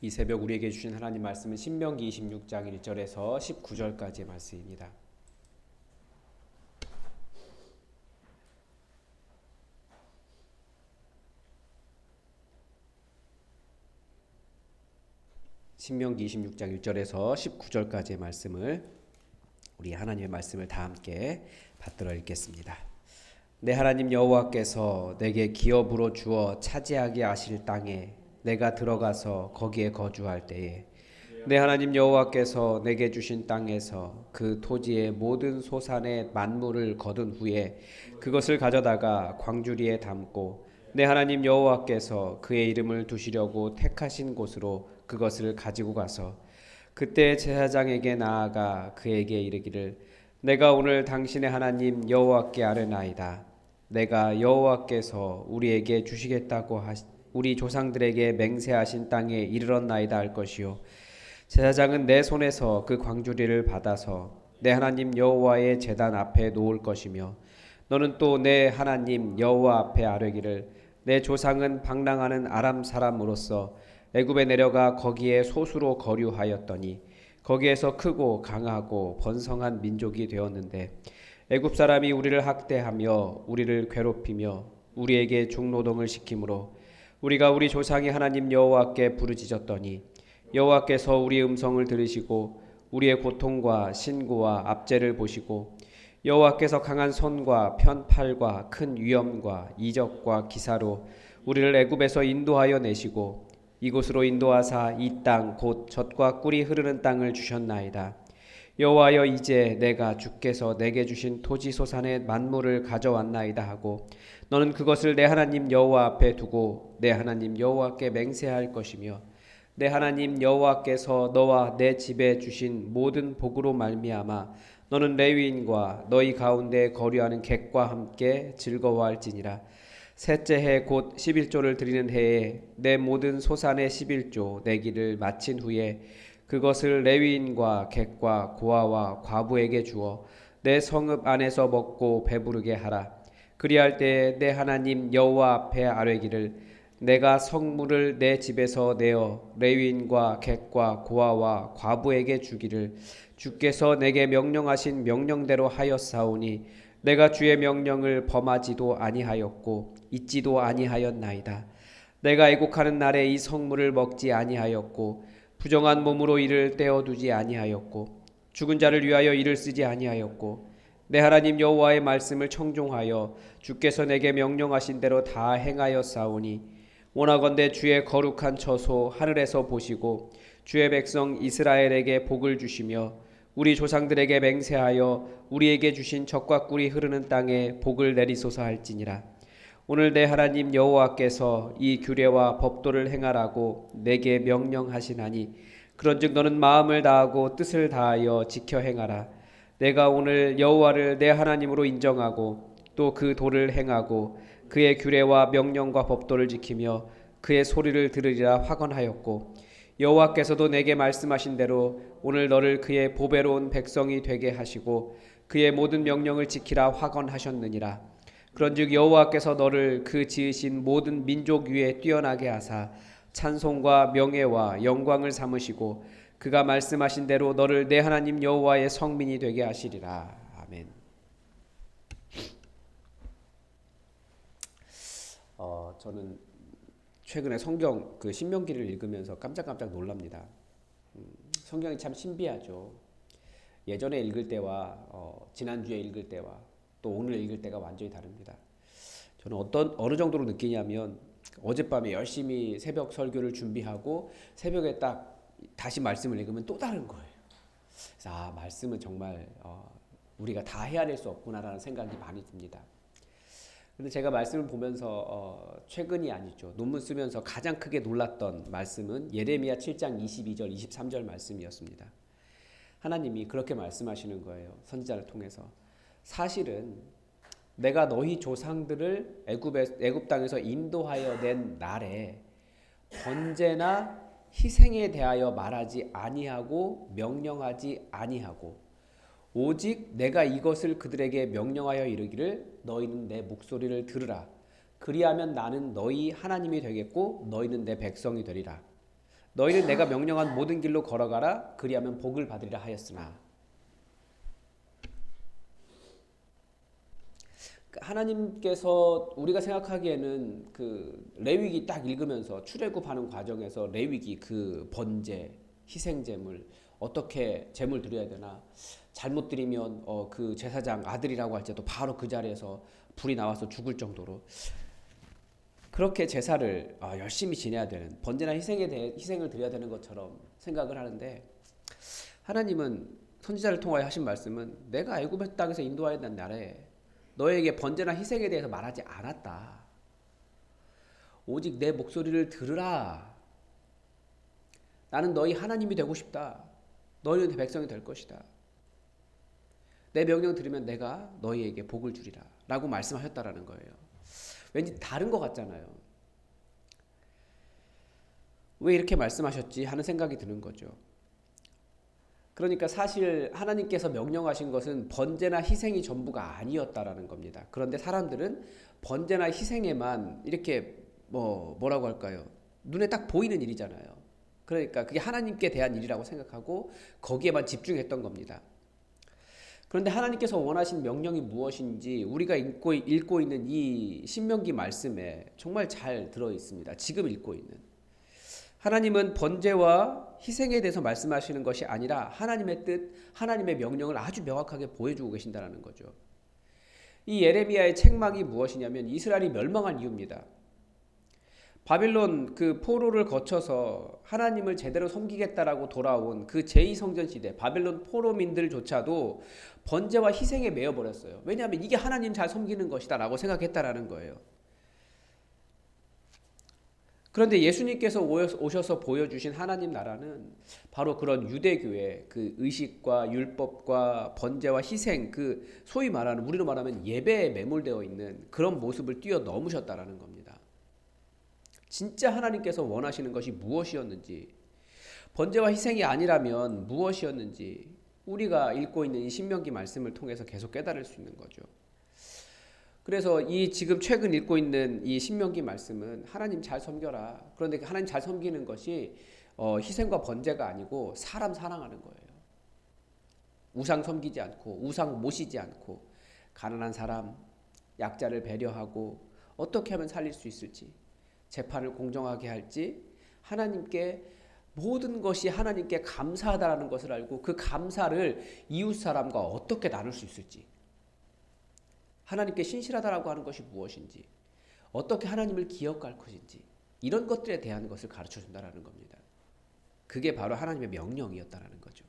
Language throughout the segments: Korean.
이 새벽 우리에게 주신 하나님 말씀은 신명기 26장 1절에서 19절까지의 말씀입니다. 신명기 26장 1절에서 19절까지의 말씀을 우리 하나님의 말씀을 다 함께 받들어 읽겠습니다. 내 하나님 여호와께서 내게 기업으로 주어 차지하게 하실 땅에 내가 들어가서 거기에 거주할 때에 내 하나님 여호와께서 내게 주신 땅에서 그 토지의 모든 소산의 만물을 거둔 후에 그것을 가져다가 광주리에 담고 내 하나님 여호와께서 그의 이름을 두시려고 택하신 곳으로 그것을 가지고 가서 그때 제사장에게 나아가 그에게 이르기를 내가 오늘 당신의 하나님 여호와께 아뢰나이다. 내가 여호와께서 우리에게 주시겠다고 우리 조상들에게 맹세하신 땅에 이르렀나이다 할 것이요 제사장은 내 손에서 그 광주리를 받아서 내 하나님 여호와의 제단 앞에 놓을 것이며 너는 또 내 하나님 여호와 앞에 아뢰기를 내 조상은 방랑하는 아람 사람으로서 애굽에 내려가 거기에 소수로 거류하였더니 거기에서 크고 강하고 번성한 민족이 되었는데 애굽 사람이 우리를 학대하며 우리를 괴롭히며 우리에게 종노동을 시키므로 우리가 우리 조상의 하나님 여호와께 부르짖었더니 여호와께서 우리의 음성을 들으시고 우리의 고통과 신고와 압제를 보시고 여호와께서 강한 손과 편팔과 큰 위엄과 이적과 기사로 우리를 애굽에서 인도하여 내시고 이곳으로 인도하사 이 땅 곧 젖과 꿀이 흐르는 땅을 주셨나이다. 여호와여 이제 내가 주께서 내게 주신 토지 소산의 만물을 가져왔나이다 하고 너는 그것을 내 하나님 여호와 앞에 두고 내 하나님 여호와께 맹세할 것이며 내 하나님 여호와께서 너와 내 집에 주신 모든 복으로 말미암아 너는 레위인과 너희 가운데 거류하는 객과 함께 즐거워할지니라. 셋째 해 곧 11조를 드리는 해에 내 모든 소산의 11조 내기를 마친 후에 그것을 레위인과 객과 고아와 과부에게 주어 내 성읍 안에서 먹고 배부르게 하라. 그리할 때에 내 하나님 여호와 앞에 아뢰기를 내가 성물을 내 집에서 내어 레위인과 객과 고아와 과부에게 주기를 주께서 내게 명령하신 명령대로 하였사오니 내가 주의 명령을 범하지도 아니하였고 잊지도 아니하였나이다. 내가 애곡하는 날에 이 성물을 먹지 아니하였고 부정한 몸으로 이를 떼어두지 아니하였고 죽은 자를 위하여 이를 쓰지 아니하였고 내 하나님 여호와의 말씀을 청종하여 주께서 내게 명령하신 대로 다 행하였사오니 원하건대 주의 거룩한 처소 하늘에서 보시고 주의 백성 이스라엘에게 복을 주시며 우리 조상들에게 맹세하여 우리에게 주신 젖과 꿀이 흐르는 땅에 복을 내리소서 할지니라. 오늘 내 하나님 여호와께서 이 규례와 법도를 행하라고 내게 명령하시나니 그런즉 너는 마음을 다하고 뜻을 다하여 지켜 행하라. 내가 오늘 여호와를 내 하나님으로 인정하고 또 그 도를 행하고 그의 규례와 명령과 법도를 지키며 그의 소리를 들으리라 확언하였고 여호와께서도 내게 말씀하신 대로 오늘 너를 그의 보배로운 백성이 되게 하시고 그의 모든 명령을 지키라 확언하셨느니라. 그런즉 여호와께서 너를 그 지으신 모든 민족 위에 뛰어나게 하사 찬송과 명예와 영광을 삼으시고 그가 말씀하신 대로 너를 내 하나님 여호와의 성민이 되게 하시리라. 아멘. 저는 최근에 성경 그 신명기를 읽으면서 깜짝깜짝 놀랍니다. 성경이 참 신비하죠. 예전에 읽을 때와 지난주에 읽을 때와 또 오늘 읽을 때가 완전히 다릅니다. 저는 어느 정도로 느끼냐면 어젯밤에 열심히 새벽 설교를 준비하고 새벽에 딱 다시 말씀을 읽으면 또 다른 거예요. 그래서 말씀은 정말 우리가 다 헤아릴 수 없구나라는 생각이 많이 듭니다. 근데 제가 말씀을 보면서 최근이 아니죠. 논문 쓰면서 가장 크게 놀랐던 말씀은 예레미야 7장 22절 23절 말씀이었습니다. 하나님이 그렇게 말씀하시는 거예요. 선지자를 통해서. 사실은 내가 너희 조상들을 애굽 땅에서 인도하여 낸 날에 번제나 희생에 대하여 말하지 아니하고 명령하지 아니하고 오직 내가 이것을 그들에게 명령하여 이르기를 너희는 내 목소리를 들으라. 그리하면 나는 너희 하나님이 되겠고 너희는 내 백성이 되리라. 너희는 내가 명령한 모든 길로 걸어가라. 그리하면 복을 받으리라 하였으나. 하나님께서 우리가 생각하기에는 그 레위기 딱 읽으면서 출애굽하는 과정에서 레위기 그 번제, 희생제물 어떻게 제물 드려야 되나, 잘못 드리면 그 제사장 아들이라고 할지라도 바로 그 자리에서 불이 나와서 죽을 정도로 그렇게 제사를 열심히 지내야 되는, 번제나 희생에 대해 희생을 드려야 되는 것처럼 생각을 하는데, 하나님은 선지자를 통하여 하신 말씀은 내가 애굽 땅에서 인도하였던 날에 너에게 번제나 희생에 대해서 말하지 않았다. 오직 내 목소리를 들으라. 나는 너희 하나님이 되고 싶다. 너희는 내 백성이 될 것이다. 내 명령 들으면 내가 너희에게 복을 주리라 라고 말씀하셨다라는 거예요. 왠지 다른 것 같잖아요. 왜 이렇게 말씀하셨지 하는 생각이 드는 거죠. 그러니까 사실 하나님께서 명령하신 것은 번제나 희생이 전부가 아니었다라는 겁니다. 그런데 사람들은 번제나 희생에만 이렇게 뭐라고 할까요? 눈에 딱 보이는 일이잖아요. 그러니까 그게 하나님께 대한 일이라고 생각하고 거기에만 집중했던 겁니다. 그런데 하나님께서 원하신 명령이 무엇인지 우리가 읽고 있는 이 신명기 말씀에 정말 잘 들어 있습니다. 지금 읽고 있는. 하나님은 번제와 희생에 대해서 말씀하시는 것이 아니라 하나님의 뜻, 하나님의 명령을 아주 명확하게 보여주고 계신다는 거죠. 이 예레미야의 책망이 무엇이냐면 이스라엘이 멸망한 이유입니다. 바빌론 그 포로를 거쳐서 하나님을 제대로 섬기겠다라고 돌아온 그 제2성전 시대 바빌론 포로민들조차도 번제와 희생에 매여버렸어요. 왜냐하면 이게 하나님 잘 섬기는 것이다 라고 생각했다라는 거예요. 그런데 예수님께서 오셔서 보여주신 하나님 나라는 바로 그런 유대교의 그 의식과 율법과 번제와 희생, 그 소위 말하는, 우리로 말하면 예배에 매몰되어 있는 그런 모습을 뛰어넘으셨다라는 겁니다. 진짜 하나님께서 원하시는 것이 무엇이었는지, 번제와 희생이 아니라면 무엇이었는지 우리가 읽고 있는 이 신명기 말씀을 통해서 계속 깨달을 수 있는 거죠. 그래서 이 지금 최근 읽고 있는 이 신명기 말씀은 하나님 잘 섬겨라. 그런데 하나님 잘 섬기는 것이 희생과 번제가 아니고 사람 사랑하는 거예요. 우상 섬기지 않고 우상 모시지 않고 가난한 사람, 약자를 배려하고 어떻게 하면 살릴 수 있을지, 재판을 공정하게 할지, 하나님께 모든 것이 하나님께 감사하다라는 것을 알고 그 감사를 이웃 사람과 어떻게 나눌 수 있을지, 하나님께 신실하다라고 하는 것이 무엇인지, 어떻게 하나님을 기억할 것인지, 이런 것들에 대한 것을 가르쳐준다라는 겁니다. 그게 바로 하나님의 명령이었다라는 거죠.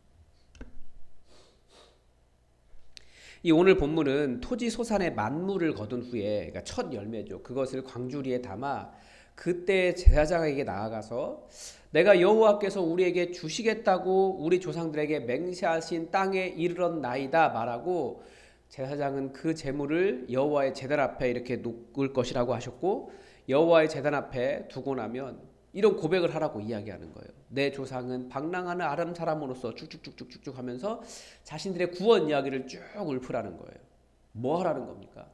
이 오늘 본문은 토지 소산의 만물을 거둔 후에, 그러니까 첫 열매죠. 그것을 광주리에 담아 그때 제사장에게 나아가서 내가 여호와께서 우리에게 주시겠다고 우리 조상들에게 맹세하신 땅에 이르렀나이다 말하고, 제사장은 그 제물을 여호와의 제단 앞에 이렇게 놓을 것이라고 하셨고, 여호와의 제단 앞에 두고 나면 이런 고백을 하라고 이야기하는 거예요. 내 조상은 방랑하는 아람 사람으로서 쭉쭉쭉쭉쭉 하면서 자신들의 구원 이야기를 쭉 읊으라는 거예요. 뭐 하라는 겁니까?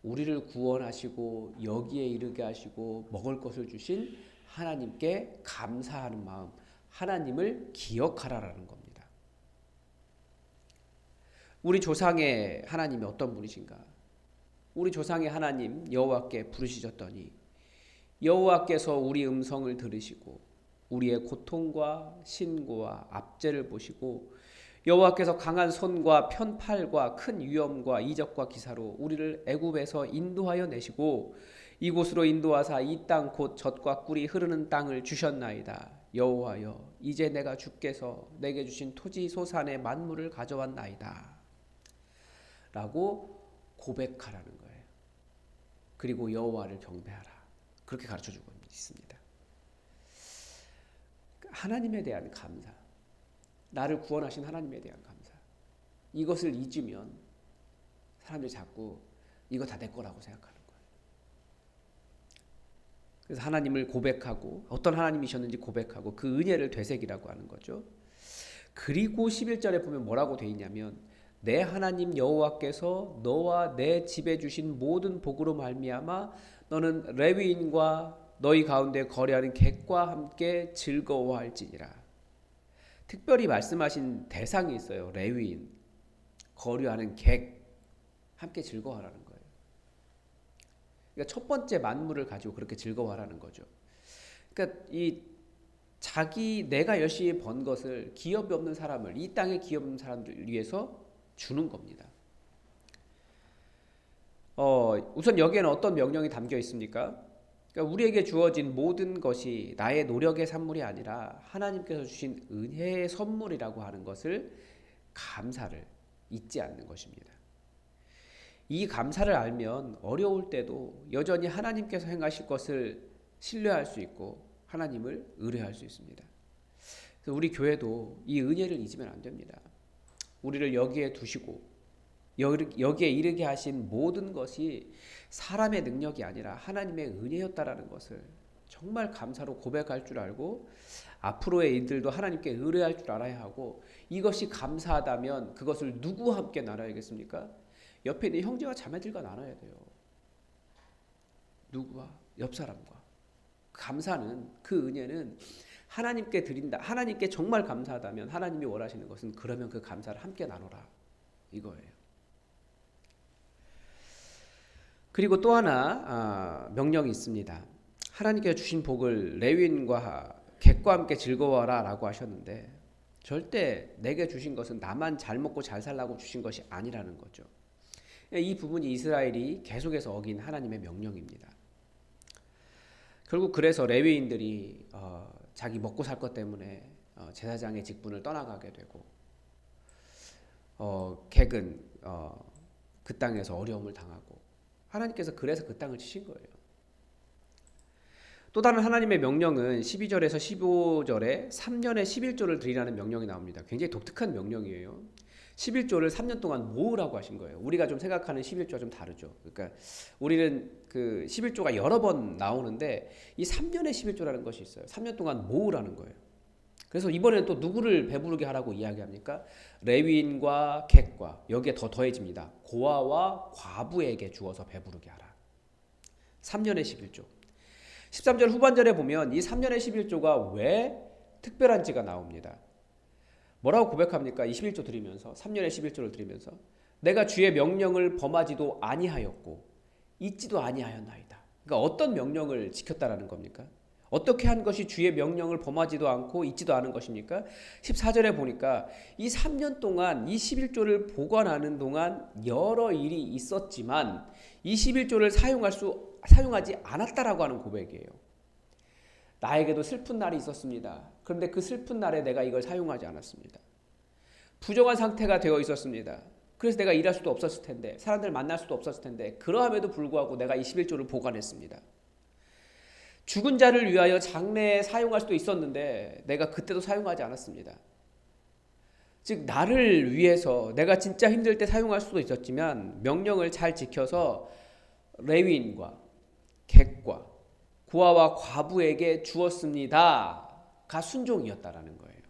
우리를 구원하시고 여기에 이르게 하시고 먹을 것을 주신 하나님께 감사하는 마음, 하나님을 기억하라라는 겁니다. 우리 조상의 하나님이 어떤 분이신가? 우리 조상의 하나님 여호와께 부르시셨더니 여호와께서 우리 음성을 들으시고 우리의 고통과 신고와 압제를 보시고 여호와께서 강한 손과 편팔과 큰 위엄과 이적과 기사로 우리를 애굽에서 인도하여 내시고 이곳으로 인도하사 이 땅 곧 젖과 꿀이 흐르는 땅을 주셨나이다. 여호와여, 이제 내가 주께서 내게 주신 토지 소산의 만물을 가져왔나이다 라고 고백하라는 거예요. 그리고 여호와를 경배하라. 그렇게 가르쳐주고 있습니다. 하나님에 대한 감사, 나를 구원하신 하나님에 대한 감사, 이것을 잊으면 사람들이 자꾸 이거 다 내 거라고 생각하는 거예요. 그래서 하나님을 고백하고 어떤 하나님이셨는지 고백하고 그 은혜를 되새기라고 하는 거죠. 그리고 11절에 보면 뭐라고 돼 있냐면 내 하나님 여호와께서 너와 내 집에 주신 모든 복으로 말미암아 너는 레위인과 너희 가운데 거래하는 객과 함께 즐거워할지니라. 특별히 말씀하신 대상이 있어요. 레위인, 거류하는 객, 함께 즐거워하라는 거예요. 그러니까 첫 번째 만물을 가지고 그렇게 즐거워하라는 거죠. 그러니까 내가 열심히 번 것을 기업이 없는 사람을, 이 땅에 기업 없는 사람들 위해서 주는 겁니다. 우선 여기에는 어떤 명령이 담겨 있습니까? 그러니까 우리에게 주어진 모든 것이 나의 노력의 산물이 아니라 하나님께서 주신 은혜의 선물이라고 하는 것을, 감사를 잊지 않는 것입니다. 이 감사를 알면 어려울 때도 여전히 하나님께서 행하실 것을 신뢰할 수 있고 하나님을 의뢰할 수 있습니다. 그래서 우리 교회도 이 은혜를 잊으면 안 됩니다. 우리를 여기에 두시고 여기에 이르게 하신 모든 것이 사람의 능력이 아니라 하나님의 은혜였다라는 것을 정말 감사로 고백할 줄 알고, 앞으로의 일들도 하나님께 의뢰할 줄 알아야 하고, 이것이 감사하다면 그것을 누구와 함께 나눠야겠습니까? 옆에 있는 형제와 자매들과 나눠야 돼요. 누구와? 옆 사람과. 감사는, 그 은혜는 하나님께 드린다. 하나님께 정말 감사하다면 하나님이 원하시는 것은, 그러면 그 감사를 함께 나눠라, 이거예요. 그리고 또 하나 명령이 있습니다. 하나님께서 주신 복을 레위인과 객과 함께 즐거워하라 라고 하셨는데, 절대 내게 주신 것은 나만 잘 먹고 잘 살라고 주신 것이 아니라는 거죠. 이 부분이 이스라엘이 계속해서 어긴 하나님의 명령입니다. 결국 그래서 레위인들이 자기 먹고 살 것 때문에 제사장의 직분을 떠나가게 되고, 객은 그 땅에서 어려움을 당하고, 하나님께서 그래서 그 땅을 치신 거예요. 또 다른 하나님의 명령은 12절에서 15절에 3년에 11조를 드리라는 명령이 나옵니다. 굉장히 독특한 명령이에요. 11조를 3년 동안 모으라고 하신 거예요. 우리가 좀 생각하는 11조와 좀 다르죠. 그러니까 우리는 그 11조가 여러 번 나오는데, 이 3년에 11조라는 것이 있어요. 3년 동안 모으라는 거예요. 그래서 이번에는 또 누구를 배부르게 하라고 이야기합니까? 레위인과 객과, 여기에 더 더해집니다. 고아와 과부에게 주어서 배부르게 하라. 3년에 11조. 13절 후반절에 보면 이 3년에 11조가 왜 특별한지가 나옵니다. 뭐라고 고백합니까? 21조 드리면서, 3년에 11조를 드리면서, 내가 주의 명령을 범하지도 아니하였고 잊지도 아니하였나이다. 그러니까 어떤 명령을 지켰다라는 겁니까? 어떻게 한 것이 주의 명령을 범하지도 않고 잊지도 않은 것입니까? 14절에 보니까 이 3년 동안 이 11조를 보관하는 동안 여러 일이 있었지만 21조를 사용하지 않았다라고 하는 고백이에요. 나에게도 슬픈 날이 있었습니다. 그런데 그 슬픈 날에 내가 이걸 사용하지 않았습니다. 부정한 상태가 되어 있었습니다. 그래서 내가 일할 수도 없었을 텐데, 사람들 만날 수도 없었을 텐데, 그러함에도 불구하고 내가 21조를 보관했습니다. 죽은 자를 위하여 장례에 사용할 수도 있었는데 내가 그때도 사용하지 않았습니다. 즉, 나를 위해서 내가 진짜 힘들 때 사용할 수도 있었지만 명령을 잘 지켜서 레위인과 객과 고아와 과부에게 주었습니다가 순종이었다라는 거예요.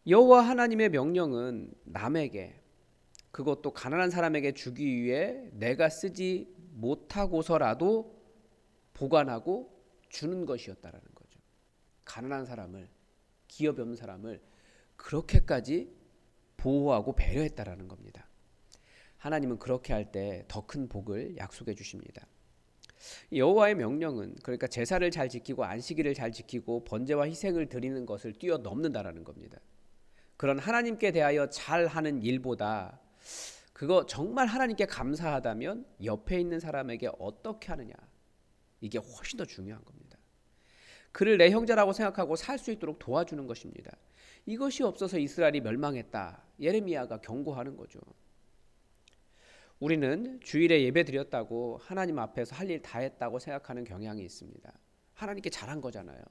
여호와 하나님의 명령은 남에게, 그것도 가난한 사람에게 주기 위해 내가 쓰지 못하고서라도 보관하고 주는 것이었다라는 거죠. 가난한 사람을, 기업이 없는 사람을 그렇게까지 보호하고 배려했다라는 겁니다. 하나님은 그렇게 할 때 더 큰 복을 약속해 주십니다. 여호와의 명령은, 그러니까 제사를 잘 지키고 안식일을 잘 지키고 번제와 희생을 드리는 것을 뛰어넘는다라는 겁니다. 그런 하나님께 대하여 잘하는 일보다, 그거 정말 하나님께 감사하다면 옆에 있는 사람에게 어떻게 하느냐, 이게 훨씬 더 중요한 겁니다. 그를 내 형제라고 생각하고 살 수 있도록 도와주는 것입니다. 이것이 없어서 이스라엘이 멸망했다, 예레미야가 경고하는 거죠. 우리는 주일에 예배 드렸다고 하나님 앞에서 할 일 다 했다고 생각하는 경향이 있습니다. 하나님께 잘한 거잖아요.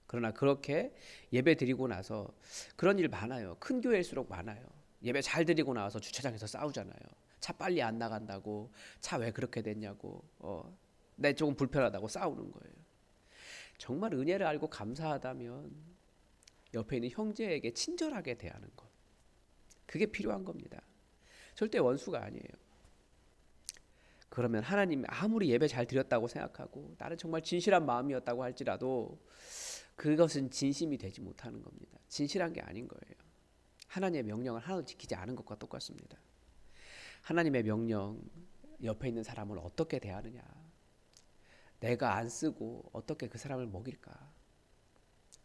그러나 그렇게 예배 드리고 나서, 그런 일 많아요. 큰 교회일수록 많아요. 예배 잘 드리고 나와서 주차장에서 싸우잖아요. 차 빨리 안 나간다고, 차 왜 그렇게 됐냐고, 내 조금 불편하다고 싸우는 거예요. 정말 은혜를 알고 감사하다면 옆에 있는 형제에게 친절하게 대하는 것, 그게 필요한 겁니다. 절대 원수가 아니에요. 그러면 하나님 아무리 예배 잘 드렸다고 생각하고 나는 정말 진실한 마음이었다고 할지라도 그것은 진심이 되지 못하는 겁니다. 진실한 게 아닌 거예요. 하나님의 명령을 하나도 지키지 않은 것과 똑같습니다. 하나님의 명령, 옆에 있는 사람을 어떻게 대하느냐, 내가 안 쓰고 어떻게 그 사람을 먹일까,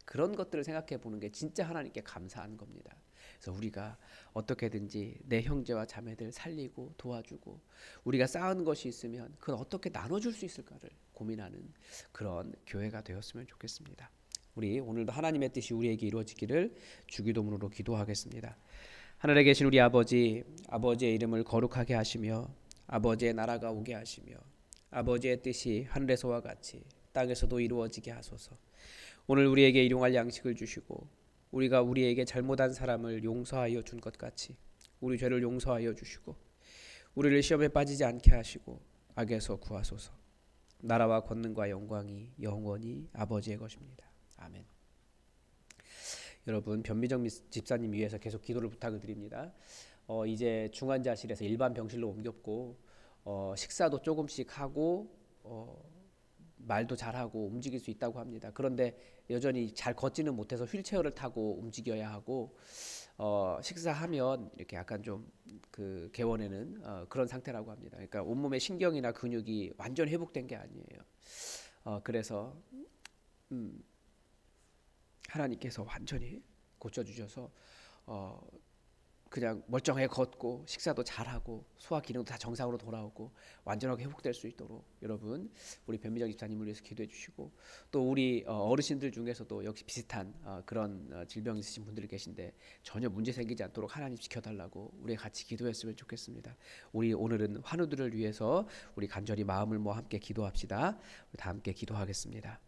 그런 것들을 생각해 보는 게 진짜 하나님께 감사한 겁니다. 그래서 우리가 어떻게든지 내 형제와 자매들 살리고 도와주고, 우리가 쌓은 것이 있으면 그걸 어떻게 나눠줄 수 있을까를 고민하는 그런 교회가 되었으면 좋겠습니다. 우리 오늘도 하나님의 뜻이 우리에게 이루어지기를 주기도문으로 기도하겠습니다. 하늘에 계신 우리 아버지, 아버지의 이름을 거룩하게 하시며 아버지의 나라가 오게 하시며 아버지의 뜻이 하늘에서와 같이 땅에서도 이루어지게 하소서. 오늘 우리에게 일용할 양식을 주시고 우리가 우리에게 잘못한 사람을 용서하여 준 것 같이 우리 죄를 용서하여 주시고 우리를 시험에 빠지지 않게 하시고 악에서 구하소서. 나라와 권능과 영광이 영원히 아버지의 것입니다. 아멘. 여러분, 변미정 집사님 위해서 계속 기도를 부탁을 드립니다. 이제 중환자실에서 일반 병실로 옮겼고 식사도 조금씩 하고 말도 잘하고 움직일 수 있다고 합니다. 그런데 여전히 잘 걷지는 못해서 휠체어를 타고 움직여야 하고 식사하면 이렇게 약간 좀 그 개원에는 그런 상태라고 합니다. 그러니까 온몸의 신경이나 근육이 완전 회복된 게 아니에요. 그래서 하나님께서 완전히 고쳐주셔서 그냥 멀쩡하게 걷고 식사도 잘하고 소화 기능도 다 정상으로 돌아오고 완전하게 회복될 수 있도록 여러분 우리 변미정 집사님을 위해서 기도해 주시고, 또 우리 어르신들 중에서도 역시 비슷한 그런 질병 있으신 분들이 계신데 전혀 문제 생기지 않도록 하나님 지켜달라고 우리 같이 기도했으면 좋겠습니다. 우리 오늘은 환우들을 위해서 우리 간절히 마음을 모아 함께 기도합시다. 우리 다 함께 기도하겠습니다.